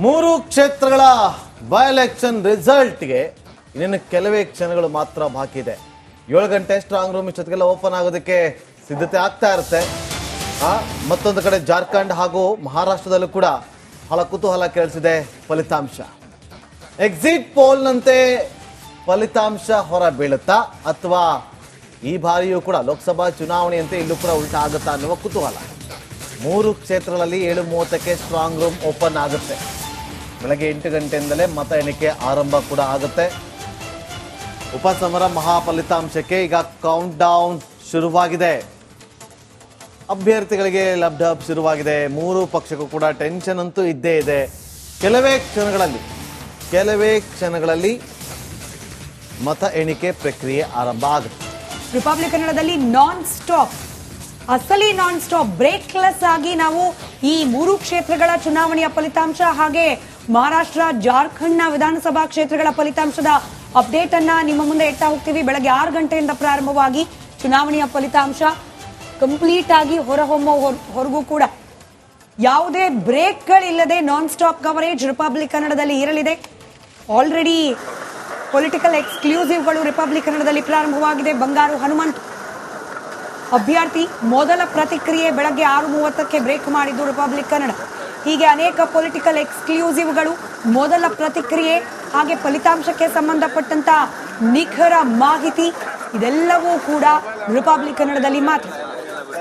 ಮೂರು ಕ್ಷೇತ್ರಗಳ by election ರಿಸಲ್ಟ್ಗೆ ಇನ್ನೇನು ಕೆಲವೇ ಕ್ಷಣಗಳು ಮಾತ್ರ ಬಾಕಿ ಇದೆ. 7 ಗಂಟೆ ಸ್ಟ್ರಾಂಗ್ ರೂಮ್ ಇಷ್ಟೊತ್ತಿಗೆಲ್ಲ ಓಪನ್ ಆಗೋದಕ್ಕೆ ಸಿದ್ಧತೆ ಆಗ್ತಾ ಇರುತ್ತೆ. ಮತ್ತೊಂದು ಕಡೆ ಜಾರ್ಖಂಡ್ ಹಾಗೂ ಮಹಾರಾಷ್ಟ್ರದಲ್ಲೂ ಕೂಡ ಬಹಳ ಕುತೂಹಲ ಕೇಳಿಸಿದೆ ಫಲಿತಾಂಶ. ಎಕ್ಸಿಟ್ ಪೋಲ್ನಂತೆ ಫಲಿತಾಂಶ ಹೊರ ಬೀಳುತ್ತಾ ಅಥವಾ ಈ ಬಾರಿಯೂ ಕೂಡ ಲೋಕಸಭಾ ಚುನಾವಣೆಯಂತೆ ಇಲ್ಲೂ ಕೂಡ ಉಲ್ಟಾ ಆಗುತ್ತಾ ಅನ್ನುವ ಕುತೂಹಲ. 3 ಕ್ಷೇತ್ರಗಳಲ್ಲಿ 7:30ಕ್ಕೆ ಸ್ಟ್ರಾಂಗ್ ರೂಮ್ ಓಪನ್ ಆಗುತ್ತೆ. ಬೆಳಗ್ಗೆ 8 ಗಂಟೆಯಿಂದಲೇ ಮತ ಎಣಿಕೆ ಆರಂಭ ಕೂಡ ಆಗುತ್ತೆ. ಉಪಸಮರ ಮಹಾಫಲಿತಾಂಶಕ್ಕೆ ಈಗ ಕೌಂಟ್ ಡೌನ್ ಶುರುವಾಗಿದೆ. ಅಭ್ಯರ್ಥಿಗಳಿಗೆ ಲಬ್ಡಬ್ ಶುರುವಾಗಿದೆ. 3 ಪಕ್ಷಕ್ಕೂ ಕೂಡ ಟೆನ್ಷನ್ ಅಂತೂ ಇದ್ದೇ ಇದೆ. ಕೆಲವೇ ಕ್ಷಣಗಳಲ್ಲಿ ಮತ ಎಣಿಕೆ ಪ್ರಕ್ರಿಯೆ ಆರಂಭ ಆಗುತ್ತೆ. ರಿಪಬ್ಲಿಕ್ ಕನ್ನಡದಲ್ಲಿ ನಾನ್ ಸ್ಟಾಪ್, ಅಸಲಿ ನಾನ್ ಸ್ಟಾಪ್, ಬ್ರೇಕ್ಲೆಸ್ ಆಗಿ ನಾವು ಈ 3 ಕ್ಷೇತ್ರಗಳ ಚುನಾವಣೆಯ ಫಲಿತಾಂಶ ಹಾಗೆ ಮಹಾರಾಷ್ಟ್ರ ಜಾರ್ಖಂಡ್ನ ವಿಧಾನಸಭಾ ಕ್ಷೇತ್ರಗಳ ಫಲಿತಾಂಶದ ಅಪ್ಡೇಟ್ ಅನ್ನ ನಿಮ್ಮ ಮುಂದೆ ಇಡ್ತಾ ಹೋಗ್ತೀವಿ. ಬೆಳಗ್ಗೆ 6 ಗಂಟೆಯಿಂದ ಪ್ರಾರಂಭವಾಗಿ ಚುನಾವಣೆಯ ಫಲಿತಾಂಶ ಕಂಪ್ಲೀಟ್ ಆಗಿ ಹೊರಗೂ ಕೂಡ ಯಾವುದೇ ಬ್ರೇಕ್ಗಳಿಲ್ಲದೆ ನಾನ್ ಸ್ಟಾಪ್ ಕವರೇಜ್ ರಿಪಬ್ಲಿಕ್ ಕನ್ನಡದಲ್ಲಿ ಇರಲಿದೆ. ಆಲ್ರೆಡಿ ಪೊಲಿಟಿಕಲ್ ಎಕ್ಸ್ಕ್ಲೂಸಿವ್ಗಳು ರಿಪಬ್ಲಿಕ್ ಕನ್ನಡದಲ್ಲಿ ಪ್ರಾರಂಭವಾಗಿದೆ. ಬಂಗಾರು ಹನುಮಂತ್ ಅಭ್ಯರ್ಥಿ ಮೊದಲ ಪ್ರತಿಕ್ರಿಯೆ ಬೆಳಗ್ಗೆ 6:30ಕ್ಕೆ ಬ್ರೇಕ್ ಮಾಡಿದ್ದು ರಿಪಬ್ಲಿಕ್ ಕನ್ನಡ. ಹೀಗೆ ಅನೇಕ ಪೊಲಿಟಿಕಲ್ ಎಕ್ಸ್ಕ್ಲೂಸಿವ್ಗಳು, ಮೊದಲ ಪ್ರತಿಕ್ರಿಯೆ ಹಾಗೆ ಫಲಿತಾಂಶಕ್ಕೆ ಸಂಬಂಧಪಟ್ಟಂತ ನಿಖರ ಮಾಹಿತಿ ಇದೆಲ್ಲವೂ ಕೂಡ ರಿಪಬ್ಲಿಕ್ ಕನ್ನಡದಲ್ಲಿ ಮಾತ್ರ.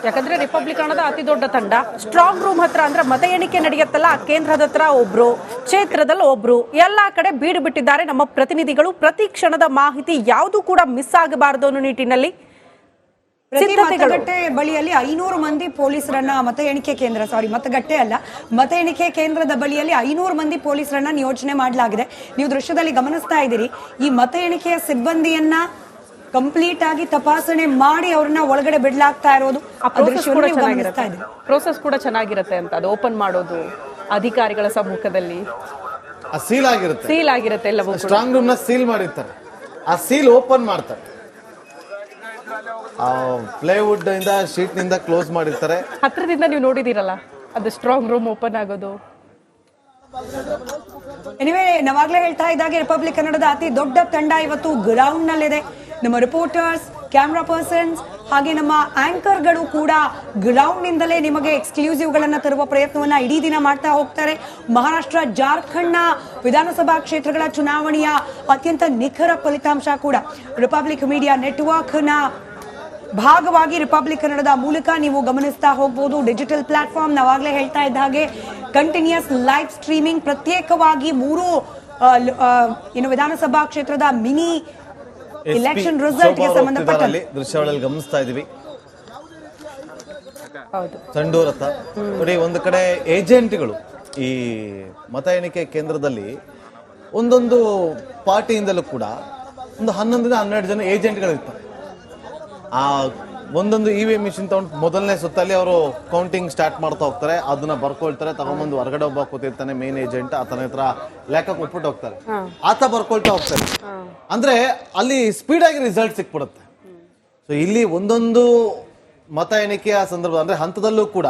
ಯಾಕಂದ್ರೆ ರಿಪಬ್ಲಿಕ್ ಕನ್ನಡದ ಅತಿ ದೊಡ್ಡ ತಂಡ ಸ್ಟ್ರಾಂಗ್ ರೂಮ್ ಹತ್ರ ಅಂದ್ರೆ ಮತ ಎಣಿಕೆ ನಡೆಯುತ್ತಲ್ಲ ಆ ಕೇಂದ್ರದ ಹತ್ರ ಒಬ್ರು, ಕ್ಷೇತ್ರದಲ್ಲಿ ಒಬ್ರು, ಎಲ್ಲಾ ಕಡೆ ಬೀಡು ಬಿಟ್ಟಿದ್ದಾರೆ ನಮ್ಮ ಪ್ರತಿನಿಧಿಗಳು. ಪ್ರತಿ ಕ್ಷಣದ ಮಾಹಿತಿ ಯಾವುದು ಕೂಡ ಮಿಸ್ ಆಗಬಾರದು ಅನ್ನೋ ನಿಟ್ಟಿನಲ್ಲಿ ಮತಗಟ್ಟೆ ಬಳಿಯಲ್ಲಿ 500 ಮಂದಿ ಪೊಲೀಸರನ್ನ ಮತ ಎಣಿಕೆ ಕೇಂದ್ರದ ಬಳಿಯಲ್ಲಿ 500 ಮಂದಿ ಪೊಲೀಸರನ್ನ ನಿಯೋಜನೆ ಮಾಡಲಾಗಿದೆ. ನೀವು ದೃಶ್ಯದಲ್ಲಿ ಗಮನಿಸ್ತಾ ಇದ್ದೀರಿ. ಈ ಮತ ಎಣಿಕೆಯ ಸಿಬ್ಬಂದಿಯನ್ನ ಕಂಪ್ಲೀಟ್ ಆಗಿ ತಪಾಸಣೆ ಮಾಡಿ ಅವ್ರನ್ನ ಒಳಗಡೆ ಬಿಡ್ಲಾಗ್ತಾ ಇರೋದು. ಪ್ರೋಸೆಸ್ ಕೂಡ ಚೆನ್ನಾಗಿರುತ್ತೆ ಅಂತ, ಅದು ಓಪನ್ ಮಾಡೋದು ಅಧಿಕಾರಿಗಳ ಸಮ್ಮುಖದಲ್ಲಿ ಸೀಲ್ ಆಗಿರುತ್ತೆ. ಎಲ್ಲವೂ ಸ್ಟ್ರಾಂಗ್ ರೂಮ್ ನ ಸೀಲ್ ಮಾಡಿರ್ತಾರೆ. ಆ ಸೀಲ್ ಓಪನ್ ಮಾಡ್ತಾರೆ. ಪ್ಲೇವುಡ್ ಇಂದ ಶೀಟ್ ನಿಂದ ಕ್ಲೋಸ್ ಮಾಡಿರ್ತಾರೆ. ಹತ್ರದಿಂದ ನೀವು ನೋಡಿದಿರಲ್ಲ ಅದು ಸ್ಟ್ರಾಂಗ್ ರೂಮ್ ಓಪನ್ ಆಗೋದು. ಎನಿವೇ, ನಾವಾಗ್ಲೇ ಹೇಳ್ತಾ ಇದ್ದಾಗೆ ರಿಪಬ್ಲಿಕ್ ಕನ್ನಡದ ಅತಿ ದೊಡ್ಡ ತಂಡ ಇವತ್ತು ಗ್ರೌಂಡ್ ನಲ್ಲಿದೆ. ನಮ್ಮ ರಿಪೋರ್ಟರ್ಸ್, ಕ್ಯಾಮ್ರಾ ಪರ್ಸನ್ಸ್ ಹಾಗೆ ನಮ್ಮ ಆಂಕರ್ಗಳು ಕೂಡ ಗ್ರೌಂಡ್ ನಿಂದಲೇ ನಿಮಗೆ ಎಕ್ಸ್ಕ್ಲೂಸಿವ್ ಗಳನ್ನ ತರುವ ಪ್ರಯತ್ನವನ್ನ ಇಡೀ ದಿನ ಮಾಡ್ತಾ ಹೋಗ್ತಾರೆ. ಮಹಾರಾಷ್ಟ್ರ ಜಾರ್ಖಂಡ್ನ ವಿಧಾನಸಭಾ ಕ್ಷೇತ್ರಗಳ ಚುನಾವಣೆಯ ಅತ್ಯಂತ ನಿಖರ ಫಲಿತಾಂಶ ಕೂಡ ರಿಪಬ್ಲಿಕ್ ಮೀಡಿಯಾ ನೆಟ್ವರ್ಕ್ ನ ಭಾಗವಾಗಿ ರಿಪಬ್ಲಿಕ್ ಕನ್ನಡದ ಮೂಲಕ ನೀವು ಗಮನಿಸ್ತಾ ಹೋಗಬಹುದು. ಡಿಜಿಟಲ್ ಪ್ಲಾಟ್ಫಾರ್ಮ್, ನಾವಾಗಲೇ ಹೇಳ್ತಾ ಇದ್ದ ಹಾಗೆ ಕಂಟಿನ್ಯೂಸ್ ಲೈವ್ ಸ್ಟ್ರೀಮಿಂಗ್, ಪ್ರತ್ಯೇಕವಾಗಿ 3 ವಿಧಾನಸಭಾ ಕ್ಷೇತ್ರದ ಮಿನಿ ಎಲೆಕ್ಷನ್ ರಿಸಲ್ಟ್ ಗೆ ಸಂಬಂಧಪಟ್ಟ ದೃಶ್ಯಾವಳಿಯಲ್ಲಿ ಗಮನಿಸ್ತಾ ಇದೀವಿ. ಸಂಡೂರ್ ಹತ್ರ ನೋಡಿ, ಒಂದು ಕಡೆ ಏಜೆಂಟ್ಗಳು ಈ ಮತ ಎಣಿಕೆ ಕೇಂದ್ರದಲ್ಲಿ ಒಂದೊಂದು ಪಾರ್ಟಿಯಿಂದಲೂ ಕೂಡ ಒಂದು 11-12 ಜನ ಏಜೆಂಟ್ಗಳು ಇರ್ತಾರೆ. ಆ ಒಂದೊಂದು ಇವಿಎಂ ಮಿಷಿನ್ ತಗೊಂಡು ಮೊದಲನೇ ಸುತ್ತಲ್ಲಿ ಅವರು ಕೌಂಟಿಂಗ್ ಸ್ಟಾರ್ಟ್ ಮಾಡ್ತಾ ಹೋಗ್ತಾರೆ. ಅದನ್ನ ಬರ್ಕೊಳ್ತಾರೆ, ತಗೊಂಡ್ಬಂದು ಹೊರಗಡೆ ಒಬ್ಬ ಕೂತಿರ್ತಾನೆ ಮೇನ್ ಏಜೆಂಟ್, ಆತನ ಹತ್ರ ಲೆಕ್ಕ ಕೊಟ್ಬಿಟ್ಟು ಹೋಗ್ತಾರೆ. ಆತ ಬರ್ಕೊಳ್ತಾ ಹೋಗ್ತಾರೆ. ಅಂದ್ರೆ ಅಲ್ಲಿ ಸ್ಪೀಡ್ ಆಗಿ ರಿಸಲ್ಟ್ ಸಿಕ್ಬಿಡುತ್ತೆ. ಸೊ ಇಲ್ಲಿ ಒಂದೊಂದು ಮತ ಎಣಿಕೆಯ ಸಂದರ್ಭ ಅಂದ್ರೆ ಹಂತದಲ್ಲೂ ಕೂಡ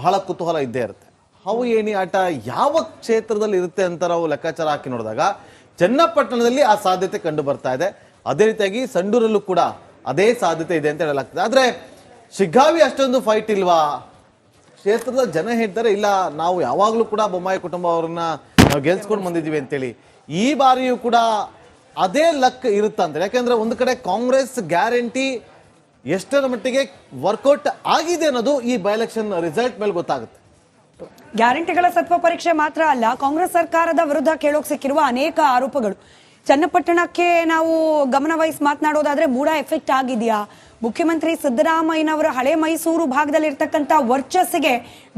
ಬಹಳ ಕುತೂಹಲ ಇದ್ದೇ ಇರುತ್ತೆ. ಹಾವು ಏಣಿ ಆಟ ಯಾವ ಕ್ಷೇತ್ರದಲ್ಲಿ ಇರುತ್ತೆ ಅಂತ ನಾವು ಲೆಕ್ಕಾಚಾರ ಹಾಕಿ ನೋಡಿದಾಗ ಚನ್ನಪಟ್ಟಣದಲ್ಲಿ ಆ ಸಾಧ್ಯತೆ ಕಂಡು ಬರ್ತಾ ಇದೆ. ಅದೇ ರೀತಿಯಾಗಿ ಸಂಡೂರಲ್ಲೂ ಕೂಡ ಅದೇ ಸಾಧ್ಯತೆ ಇದೆ ಅಂತ ಹೇಳಲಾಗ್ತದೆ. ಆದ್ರೆ ಶಿಗ್ಗಾವಿ ಅಷ್ಟೊಂದು ಫೈಟ್ ಇಲ್ವಾ? ಕ್ಷೇತ್ರದ ಜನ ಹೇಳ್ತಾರೆ ಇಲ್ಲ, ನಾವು ಯಾವಾಗ್ಲೂ ಕೂಡ ಬೊಮ್ಮಾಯಿ ಕುಟುಂಬ ಅವರನ್ನ ನಾವು ಗೆಲ್ಸ್ಕೊಂಡು ಬಂದಿದ್ದೀವಿ ಅಂತೇಳಿ. ಈ ಬಾರಿಯೂ ಕೂಡ ಅದೇ ಲಕ್ ಇರುತ್ತಂತ. ಯಾಕಂದ್ರೆ ಒಂದು ಕಡೆ ಕಾಂಗ್ರೆಸ್ ಗ್ಯಾರಂಟಿ ಎಷ್ಟರ ಮಟ್ಟಿಗೆ ವರ್ಕೌಟ್ ಆಗಿದೆ ಅನ್ನೋದು ಈ ಬೈ ಎಲೆಕ್ಷನ್ ರಿಸಲ್ಟ್ ಮೇಲೆ ಗೊತ್ತಾಗುತ್ತೆ. ಗ್ಯಾರಂಟಿಗಳ ಸತ್ವ ಪರೀಕ್ಷೆ ಮಾತ್ರ ಅಲ್ಲ, ಕಾಂಗ್ರೆಸ್ ಸರ್ಕಾರದ ವಿರುದ್ಧ ಕೇಳೋಕ್ ಸಿಕ್ಕಿರುವ ಅನೇಕ ಆರೋಪಗಳು. ಚನ್ನಪಟ್ಟಣಕ್ಕೆ ನಾವು ಗಮನ ವಹಿಸಿ ಮಾತನಾಡೋದಾದ್ರೆ ಮೂಡ ಎಫೆಕ್ಟ್ ಆಗಿದೆಯಾ? ಮುಖ್ಯಮಂತ್ರಿ ಸಿದ್ದರಾಮಯ್ಯನವರ ಹಳೆ ಮೈಸೂರು ಭಾಗದಲ್ಲಿ ಇರ್ತಕ್ಕಂಥ ವರ್ಚಸ್ಸಿಗೆ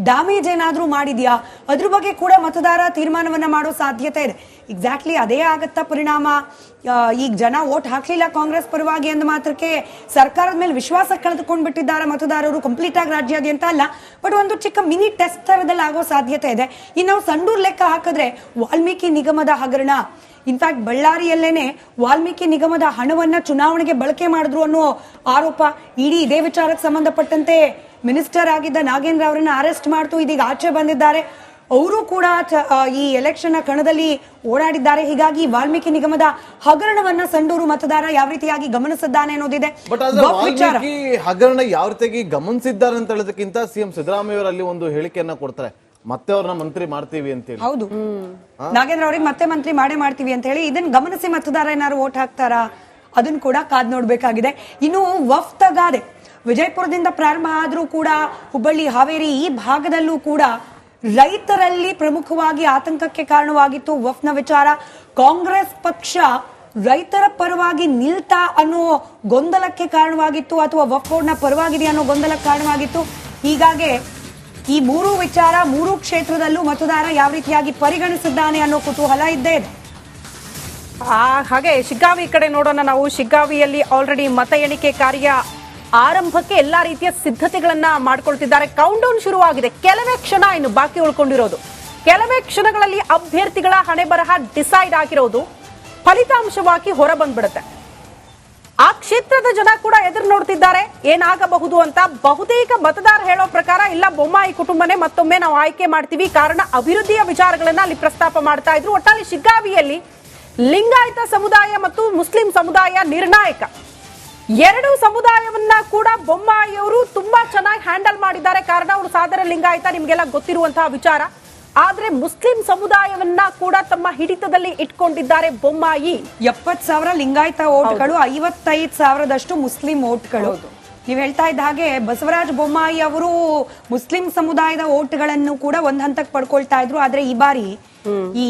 ಡ್ಯಾಮೇಜ್ ಏನಾದ್ರೂ ಮಾಡಿದ್ಯಾ? ಅದ್ರ ಬಗ್ಗೆ ಕೂಡ ಮತದಾರ ತೀರ್ಮಾನವನ್ನ ಮಾಡೋ ಸಾಧ್ಯತೆ ಇದೆ. ಎಕ್ಸಾಕ್ಟ್ಲಿ ಅದೇ ಆಗತ್ತಾ ಪರಿಣಾಮ? ಈಗ ಜನ ವೋಟ್ ಹಾಕ್ಲಿಲ್ಲ ಕಾಂಗ್ರೆಸ್ ಪರವಾಗಿ ಅಂದ ಮಾತ್ರಕ್ಕೆ ಸರ್ಕಾರದ ಮೇಲೆ ವಿಶ್ವಾಸ ಕಳೆದುಕೊಂಡು ಬಿಟ್ಟಿದ್ದಾರೆ ಮತದಾರರು. ಕಂಪ್ಲೀಟ್ ಆಗಿ ರಾಜ್ಯಾದ್ಯಂತ ಅಲ್ಲ, ಬಟ್ ಒಂದು ಚಿಕ್ಕ ಮಿನಿ ಟೆಸ್ಟ್ ತರದಲ್ಲಿ ಆಗೋ ಸಾಧ್ಯತೆ ಇದೆ. ಇನ್ನು ನಾವು ಸಂಡೂರ್ ಲೆಕ್ಕ ಹಾಕಿದ್ರೆ ವಾಲ್ಮೀಕಿ ನಿಗಮದ ಹಗರಣ, ಇನ್ಫ್ಯಾಕ್ಟ್ ಬಳ್ಳಾರಿಯಲ್ಲೇನೆ ವಾಲ್ಮೀಕಿ ನಿಗಮದ ಹಣವನ್ನ ಚುನಾವಣೆಗೆ ಬಳಕೆ ಮಾಡಿದ್ರು ಅನ್ನೋ ಆರೋಪ. ಇಡೀ ಇದೇ ವಿಚಾರಕ್ಕೆ ಸಂಬಂಧಪಟ್ಟಂತೆ ಮಿನಿಸ್ಟರ್ ಆಗಿದ್ದ ನಾಗೇಂದ್ರ ಅವರನ್ನ ಅರೆಸ್ಟ್ ಮಾಡ್ತು ಇದೀಗ ಆಚೆ ಬಂದಿದ್ದಾರೆ. ಅವರು ಕೂಡ ಈ ಎಲೆಕ್ಷನ್ ಕಣದಲ್ಲಿ ಓಡಾಡಿದ್ದಾರೆ. ಹೀಗಾಗಿ ವಾಲ್ಮೀಕಿ ನಿಗಮದ ಹಗರಣವನ್ನ ಸಂಡೂರು ಮತದಾರ ಯಾವ ರೀತಿಯಾಗಿ ಗಮನಿಸಿದ್ದಾನೆ ಅನ್ನೋದಿದೆ. ಬಟ್ ಆದ್ರೆ ವಾಲ್ಮೀಕಿ ಹಗರಣ ಯಾವ ರೀತಿಯಾಗಿ ಗಮನಿಸಿದ್ದಾರೆ ಅಂತ ಹೇಳೋದಕ್ಕಿಂತ ಸಿಎಂ ಸಿದ್ದರಾಮಯ್ಯ ಅವರು ಅಲ್ಲಿ ಒಂದು ಹೇಳಿಕೆಯನ್ನ ಕೊಡ್ತಾರೆ, ಮತ್ತೆ ಅವ್ರನ್ನ ಮಂತ್ರಿ ಮಾಡ್ತೀವಿ ಅಂತ ಹೇಳಿ. ಹೌದು, ನಾಗೇಂದ್ರ ಅವ್ರಿಗೆ ಮತ್ತೆ ಮಂತ್ರಿ ಮಾಡೇ ಮಾಡ್ತೀವಿ ಅಂತ ಹೇಳಿ. ಇದನ್ನ ಗಮನಿಸಿ ಮತದಾರ ಏನಾದ್ರು ವೋಟ್ ಹಾಕ್ತಾರಾ ಅದನ್ನ ಕೂಡ ಕಾದ್ ನೋಡ್ಬೇಕಾಗಿದೆ. ಇನ್ನು ವಫ್ ತಗಾದೆ ವಿಜಯಪುರದಿಂದ ಪ್ರಾರಂಭ ಆದ್ರೂ ಕೂಡ ಹುಬ್ಬಳ್ಳಿ, ಹಾವೇರಿ ಈ ಭಾಗದಲ್ಲೂ ಕೂಡ ರೈತರಲ್ಲಿ ಪ್ರಮುಖವಾಗಿ ಆತಂಕಕ್ಕೆ ಕಾರಣವಾಗಿತ್ತು ವಫ್ನ ವಿಚಾರ. ಕಾಂಗ್ರೆಸ್ ಪಕ್ಷ ರೈತರ ಪರವಾಗಿ ನಿಲ್ತಾ ಅನ್ನೋ ಗೊಂದಲಕ್ಕೆ ಕಾರಣವಾಗಿತ್ತು, ಅಥವಾ ವಫ್ ಬೋರ್ಡ್ನ ಪರವಾಗಿದೆ ಅನ್ನೋ ಗೊಂದಲಕ್ಕೆ ಕಾರಣವಾಗಿತ್ತು. ಹೀಗಾಗಿ ಈ ಮೂರು ವಿಚಾರ, ಮೂರು ಕ್ಷೇತ್ರದಲ್ಲೂ ಮತದಾರ ಯಾವ ರೀತಿಯಾಗಿ ಪರಿಗಣಿಸಿದ್ದಾನೆ ಅನ್ನೋ ಕುತೂಹಲ ಇದ್ದೇ ಇದೆ. ಹಾಗೆ ಶಿಗ್ಗಾವಿ ಕಡೆ ನೋಡೋಣ ನಾವು. ಶಿಗ್ಗಾವಿಯಲ್ಲಿ ಆಲ್ರೆಡಿ ಮತ ಎಣಿಕೆ ಕಾರ್ಯ ಆರಂಭಕ್ಕೆ ಎಲ್ಲಾ ರೀತಿಯ ಸಿದ್ಧತೆಗಳನ್ನ ಮಾಡ್ಕೊಳ್ತಿದ್ದಾರೆ. ಕೌಂಟ್ ಡೌನ್ ಶುರುವಾಗಿದೆ, ಕೆಲವೇ ಕ್ಷಣ ಇನ್ನು ಬಾಕಿ ಉಳ್ಕೊಂಡಿರೋದು. ಕೆಲವೇ ಕ್ಷಣಗಳಲ್ಲಿ ಅಭ್ಯರ್ಥಿಗಳ ಹಣೆ ಬರಹ ಡಿಸೈಡ್ ಆಗಿರೋದು ಫಲಿತಾಂಶವಾಗಿ ಹೊರ ಬಂದ್ಬಿಡುತ್ತೆ. ಆ ಕ್ಷೇತ್ರದ ಜನ ಕೂಡ ಎದುರು ನೋಡ್ತಿದ್ದಾರೆ ಏನಾಗಬಹುದು ಅಂತ. ಬಹುತೇಕ ಮತದಾರ ಹೇಳೋ ಪ್ರಕಾರ ಇಲ್ಲ, ಬೊಮ್ಮಾಯಿ ಕುಟುಂಬನೇ ಮತ್ತೊಮ್ಮೆ ನಾವು ಆಯ್ಕೆ ಮಾಡ್ತೀವಿ, ಕಾರಣ ಅಭಿವೃದ್ಧಿಯ ವಿಚಾರಗಳನ್ನ ಅಲ್ಲಿ ಪ್ರಸ್ತಾಪ ಮಾಡ್ತಾ ಇದ್ರು. ಒಟ್ಟಾರೆ ಶಿಗ್ಗಾವಿಯಲ್ಲಿ ಲಿಂಗಾಯತ ಸಮುದಾಯ ಮತ್ತು ಮುಸ್ಲಿಂ ಸಮುದಾಯ ನಿರ್ಣಾಯಕ. ಎರಡು ಸಮುದಾಯವನ್ನ ಕೂಡ ಬೊಮ್ಮಾಯಿಯವರು ತುಂಬಾ ಚೆನ್ನಾಗಿ ಹ್ಯಾಂಡಲ್ ಮಾಡಿದ್ದಾರೆ, ಕಾರಣ ಅವರು ಸಾದರ ಲಿಂಗಾಯತ, ನಿಮ್ಗೆಲ್ಲ ಗೊತ್ತಿರುವಂತಹ ವಿಚಾರ. ಆದ್ರೆ ಮುಸ್ಲಿಂ ಸಮುದಾಯವನ್ನ ಕೂಡ ತಮ್ಮ ಹಿಡಿತದಲ್ಲಿ ಇಟ್ಕೊಂಡಿದ್ದಾರೆ ಬೊಮ್ಮಾಯಿ. 70,000 ಲಿಂಗಾಯತ ಓಟ್ಗಳು, 55,000ದಷ್ಟು ಮುಸ್ಲಿಂ ಓಟ್ಗಳು. ನೀವು ಹೇಳ್ತಾ ಇದ್ದ ಹಾಗೆ ಬಸವರಾಜ ಬೊಮ್ಮಾಯಿ ಅವರು ಮುಸ್ಲಿಂ ಸಮುದಾಯದ ಓಟ್ಗಳನ್ನು ಕೂಡ ಒಂದ್ ಹಂತಕ್ಕೆ ಪಡ್ಕೊಳ್ತಾ ಇದ್ರು. ಆದ್ರೆ ಈ ಬಾರಿ ಈ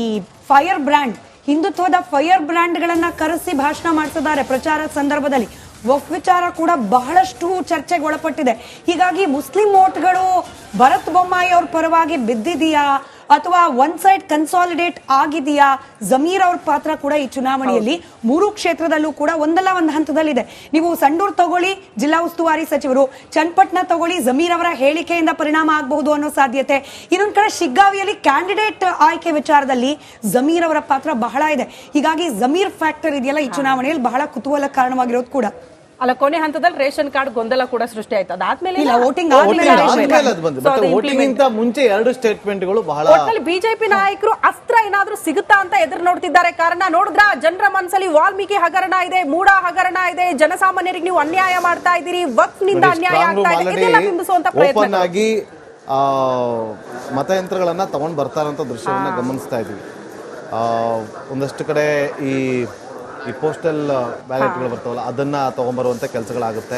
ಫೈರ್ ಬ್ರ್ಯಾಂಡ್, ಹಿಂದುತ್ವದ ಫೈರ್ ಬ್ರ್ಯಾಂಡ್ ಗಳನ್ನ ಕರೆಸಿ ಭಾಷಣ ಮಾಡಿಸಿದ್ದಾರೆ ಪ್ರಚಾರದ ಸಂದರ್ಭದಲ್ಲಿ. ವಫ್ ವಿಚಾರ ಕೂಡ ಬಹಳಷ್ಟು ಚರ್ಚೆಗೆ ಒಳಪಟ್ಟಿದೆ. ಹೀಗಾಗಿ ಮುಸ್ಲಿಂ ಓಟ್ಗಳು ಭರತ್ ಬೊಮ್ಮಾಯಿ ಅವ್ರ ಪರವಾಗಿ ಬಿದ್ದಿದೆಯಾ ಅಥವಾ ಒನ್ ಸೈಡ್ ಕನ್ಸಾಲಿಡೇಟ್ ಆಗಿದೆಯಾ? ಜಮೀರ್ ಅವ್ರ ಪಾತ್ರ ಕೂಡ ಈ ಚುನಾವಣೆಯಲ್ಲಿ ಮೂರು ಕ್ಷೇತ್ರದಲ್ಲೂ ಕೂಡ ಒಂದಲ್ಲ ಒಂದು ಹಂತದಲ್ಲಿದೆ. ನೀವು ಸಂಡೂರ್ ತಗೊಳ್ಳಿ, ಜಿಲ್ಲಾ ಉಸ್ತುವಾರಿ ಸಚಿವರು, ಚನ್ನಪಟ್ಟಣ ತಗೊಳ್ಳಿ, ಜಮೀರ್ ಅವರ ಹೇಳಿಕೆಯಿಂದ ಪರಿಣಾಮ ಆಗಬಹುದು ಅನ್ನೋ ಸಾಧ್ಯತೆ. ಇನ್ನೊಂದ್ ಕಡೆ ಶಿಗ್ಗಾವಿಯಲ್ಲಿ ಕ್ಯಾಂಡಿಡೇಟ್ ಆಯ್ಕೆ ವಿಚಾರದಲ್ಲಿ ಜಮೀರ್ ಅವರ ಪಾತ್ರ ಬಹಳ ಇದೆ. ಹೀಗಾಗಿ ಜಮೀರ್ ಫ್ಯಾಕ್ಟರ್ ಇದೆಯಲ್ಲ ಈ ಚುನಾವಣೆಯಲ್ಲಿ ಬಹಳ ಕುತೂಹಲ ಕಾರಣವಾಗಿರೋದು ಕೂಡ. ಅಲ್ಲ, ಕೊನೆ ಹಂತದಲ್ಲಿ ರೇಷನ್ ಕಾರ್ಡ್ ಗೊಂದಲ ಕೂಡ ಸೃಷ್ಟಿ ಆಯ್ತು. ಅದಾದ್ಮೇಲೆ ಮುಂಚೆ ಎರಡು ಸ್ಟೇಟ್ಮೆಂಟ್ಗಳು ಬಹಳ. ಬಿಜೆಪಿ ನಾಯಕರು ಅಸ್ತ್ರ ಏನಾದ್ರೂ ಸಿಗುತ್ತಾ ಅಂತ ಎದುರು ನೋಡ್ತಿದ್ದಾರೆ. ಕಾರಣ ನೋಡಿದ್ರ ಜನರ ಮನಸ್ಸಲ್ಲಿ ವಾಲ್ಮೀಕಿ ಹಗರಣ ಇದೆ, ಮೂಡ ಹಗರಣ ಇದೆ, ಜನಸಾಮಾನ್ಯರಿಗೆ ನೀವು ಅನ್ಯಾಯ ಮಾಡ್ತಾ ಇದ್ದೀರಿ, ವಕ್ಫ್ ನಿಂದ ಅನ್ಯಾಯ ಆಗ್ತಾ ಇದೆ, ಇದೆಲ್ಲ ಬಿಂಬಿಸುವಂತ ಪ್ರಯತ್ನ ಆಗಿ ಮತಯಂತ್ರಗಳನ್ನ ತಗೊಂಡ್ ಬರ್ತಾರಂತ ದೃಶ್ಯವನ್ನ ಗಮನಿಸ್ತಾ ಇದೀವಿ. ಒಂದಷ್ಟು ಕಡೆ ಈ ಪೋಸ್ಟಲ್ ಬ್ಯಾಲೆಟ್ಗಳು ಬರ್ತಾವಲ್ಲ ಅದನ್ನು ತೊಗೊಂಬರುವಂಥ ಕೆಲಸಗಳಾಗುತ್ತೆ.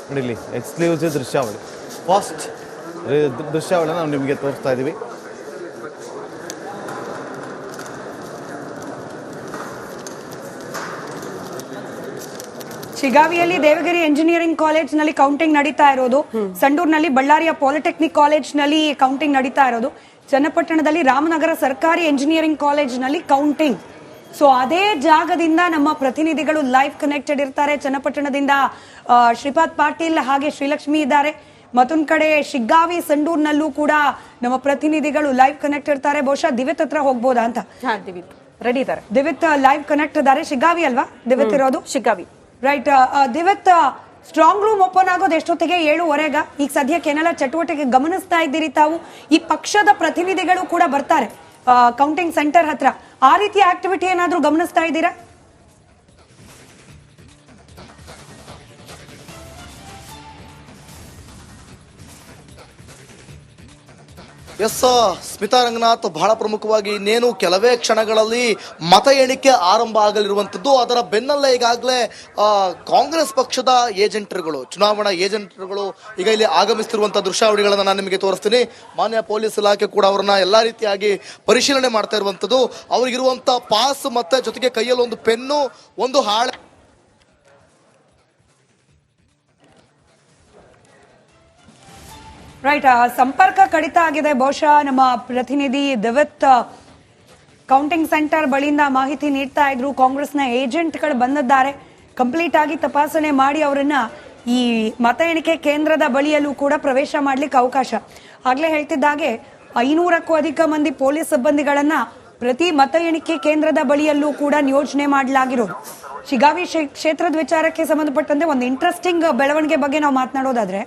ನೋಡಿ ಇಲ್ಲಿ ಎಕ್ಸ್ಕ್ಲೂಸಿವ್ ದೃಶ್ಯಾವಳಿ, ಫಸ್ಟ್ ದೃಶ್ಯಾವಳಿನ ನಾವು ನಿಮಗೆ ತೋರಿಸ್ತಾ ಇದ್ದೀವಿ. ಶಿಗಾವಿಯಲ್ಲಿ ದೇವಗಿರಿ ಎಂಜಿನಿಯರಿಂಗ್ ಕಾಲೇಜ್ನಲ್ಲಿ ಕೌಂಟಿಂಗ್ ನಡೀತಾ ಇರೋದು, ಸಂಡೂರಿನಲ್ಲಿ ಬಳ್ಳಾರಿಯ ಪಾಲಿಟೆಕ್ನಿಕ್ ಕಾಲೇಜ್ನಲ್ಲಿ ಕೌಂಟಿಂಗ್ ನಡೀತಾ ಇರೋದು, ಚನ್ನಪಟ್ಟಣದಲ್ಲಿ ರಾಮನಗರ ಸರ್ಕಾರಿ ಎಂಜಿನಿಯರಿಂಗ್ ಕಾಲೇಜ್ನಲ್ಲಿ ಕೌಂಟಿಂಗ್. ಸೊ ಅದೇ ಜಾಗದಿಂದ ನಮ್ಮ ಪ್ರತಿನಿಧಿಗಳು ಲೈವ್ ಕನೆಕ್ಟೆಡ್ ಇರ್ತಾರೆ. ಚನ್ನಪಟ್ಟಣದಿಂದ ಶ್ರೀಪಾದ್ ಪಾಟೀಲ್ ಹಾಗೆ ಶ್ರೀಲಕ್ಷ್ಮಿ ಇದ್ದಾರೆ. ಮತ್ತೊಂದ್ ಕಡೆ ಶಿಗ್ಗಾವಿ, ಸಂಡೂರ್ನಲ್ಲೂ ಕೂಡ ನಮ್ಮ ಪ್ರತಿನಿಧಿಗಳು ಲೈವ್ ಕನೆಕ್ಟ್ ಇರ್ತಾರೆ. ಬಹುಶಃ ದಿವಿತ್ ಹತ್ರ ಹೋಗ್ಬೋದಾ ಅಂತ. ರೆಡಿ ಇದ್ದಾರೆ. ದಿವಿತ್ ಲೈವ್ ಕನೆಕ್ಟ್ ಇದ್ದಾರೆ. ಶಿಗ್ಗಾವಿ ಅಲ್ವಾ ದಿವಿತ್ ಇರೋದು? Shiggavi, right. Divith, strong room open ಆಗೋದು ಎಷ್ಟೊತ್ತಿಗೆ? 7:15. ಈಗ ಸದ್ಯಕ್ಕೆ ಏನೆಲ್ಲ ಚಟುವಟಿಕೆ ಗಮನಿಸ್ತಾ ಇದ್ದೀರಿ ತಾವು? ಈ ಪಕ್ಷದ ಪ್ರತಿನಿಧಿಗಳು ಕೂಡ ಬರ್ತಾರೆ ಕೌಂಟಿಂಗ್ ಸೆಂಟರ್ ಹತ್ರ. ಆ ರೀತಿಯ ಆಕ್ಟಿವಿಟಿ ಏನಾದ್ರೂ ಗಮನಿಸ್ತಾ ಇದ್ದೀರಾ? ಎಸ್ ಸ್ಮಿತಾ ರಂಗನಾಥ್, ಬಹಳ ಪ್ರಮುಖವಾಗಿ ಇನ್ನೇನು ಕೆಲವೇ ಕ್ಷಣಗಳಲ್ಲಿ ಮತ ಎಣಿಕೆ ಆರಂಭ ಆಗಲಿರುವಂಥದ್ದು. ಅದರ ಬೆನ್ನಲ್ಲೇ ಈಗಾಗಲೇ ಕಾಂಗ್ರೆಸ್ ಪಕ್ಷದ ಏಜೆಂಟ್ರುಗಳು, ಚುನಾವಣಾ ಏಜೆಂಟ್ರುಗಳು ಈಗ ಇಲ್ಲಿ ಆಗಮಿಸ್ತಿರುವಂಥ ದೃಶ್ಯಾವಳಿಗಳನ್ನು ನಾನು ನಿಮಗೆ ತೋರಿಸ್ತೀನಿ. ಮಾನ್ಯ ಪೊಲೀಸ್ ಇಲಾಖೆ ಕೂಡ ಅವ್ರನ್ನ ಎಲ್ಲ ರೀತಿಯಾಗಿ ಪರಿಶೀಲನೆ ಮಾಡ್ತಾ ಇರುವಂಥದ್ದು. ಅವ್ರಿಗಿರುವಂಥ ಪಾಸ್ ಮತ್ತೆ ಜೊತೆಗೆ ಕೈಯಲ್ಲಿ ಒಂದು ಪೆನ್ನು, ಒಂದು ಹಾಳೆ. ರೈಟ್. ಸಂಪರ್ಕ ಕಡಿತ ಆಗಿದೆ. ಬಹುಶಃ ನಮ್ಮ ಪ್ರತಿನಿಧಿ ದಿವಿತ್ ಕೌಂಟಿಂಗ್ ಸೆಂಟರ್ ಬಳಿಯಿಂದ ಮಾಹಿತಿ ನೀಡ್ತಾ ಇದ್ರು. ಕಾಂಗ್ರೆಸ್ನ ಏಜೆಂಟ್ಗಳು ಬಂದಿದ್ದಾರೆ. ಕಂಪ್ಲೀಟ್ ಆಗಿ ತಪಾಸಣೆ ಮಾಡಿ ಅವರನ್ನ ಈ ಮತ ಎಣಿಕೆ ಕೇಂದ್ರದ ಬಳಿಯಲ್ಲೂ ಕೂಡ ಪ್ರವೇಶ ಮಾಡ್ಲಿಕ್ಕೆ ಅವಕಾಶ. ಆಗ್ಲೇ ಹೇಳ್ತಿದ್ದಾಗೆ 500ಕ್ಕೂ ಅಧಿಕ ಮಂದಿ ಪೊಲೀಸ್ ಸಿಬ್ಬಂದಿಗಳನ್ನ ಪ್ರತಿ ಮತ ಎಣಿಕೆ ಕೇಂದ್ರದ ಬಳಿಯಲ್ಲೂ ಕೂಡ ನಿಯೋಜನೆ ಮಾಡಲಾಗಿರೋದು. ಶಿಗಾವಿ ಕ್ಷೇತ್ರದ ವಿಚಾರಕ್ಕೆ ಸಂಬಂಧಪಟ್ಟಂತೆ ಒಂದು ಇಂಟ್ರೆಸ್ಟಿಂಗ್ ಬೆಳವಣಿಗೆ ಬಗ್ಗೆ ನಾವು ಮಾತನಾಡೋದಾದ್ರೆ,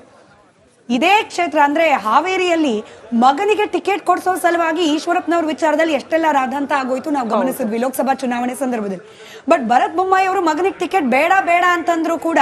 ಇದೇ ಕ್ಷೇತ್ರ ಅಂದ್ರೆ ಹಾವೇರಿಯಲ್ಲಿ ಮಗನಿಗೆ ಟಿಕೆಟ್ ಕೊಡಿಸೋ ಸಲುವಾಗಿ ಈಶ್ವರಪ್ಪನವ್ರ ವಿಚಾರದಲ್ಲಿ ಎಷ್ಟೆಲ್ಲ ರಾಧಾಂತ ಆಗೋಯ್ತು ನಾವು ಗಮನಿಸಿದ್ವಿ ಲೋಕಸಭಾ ಚುನಾವಣೆ ಸಂದರ್ಭದಲ್ಲಿ. ಬಟ್ ಭರತ್ ಬೊಮ್ಮಾಯಿ ಅವರು ಮಗನಿಗೆ ಟಿಕೆಟ್ ಬೇಡ ಅಂತಂದ್ರು ಕೂಡ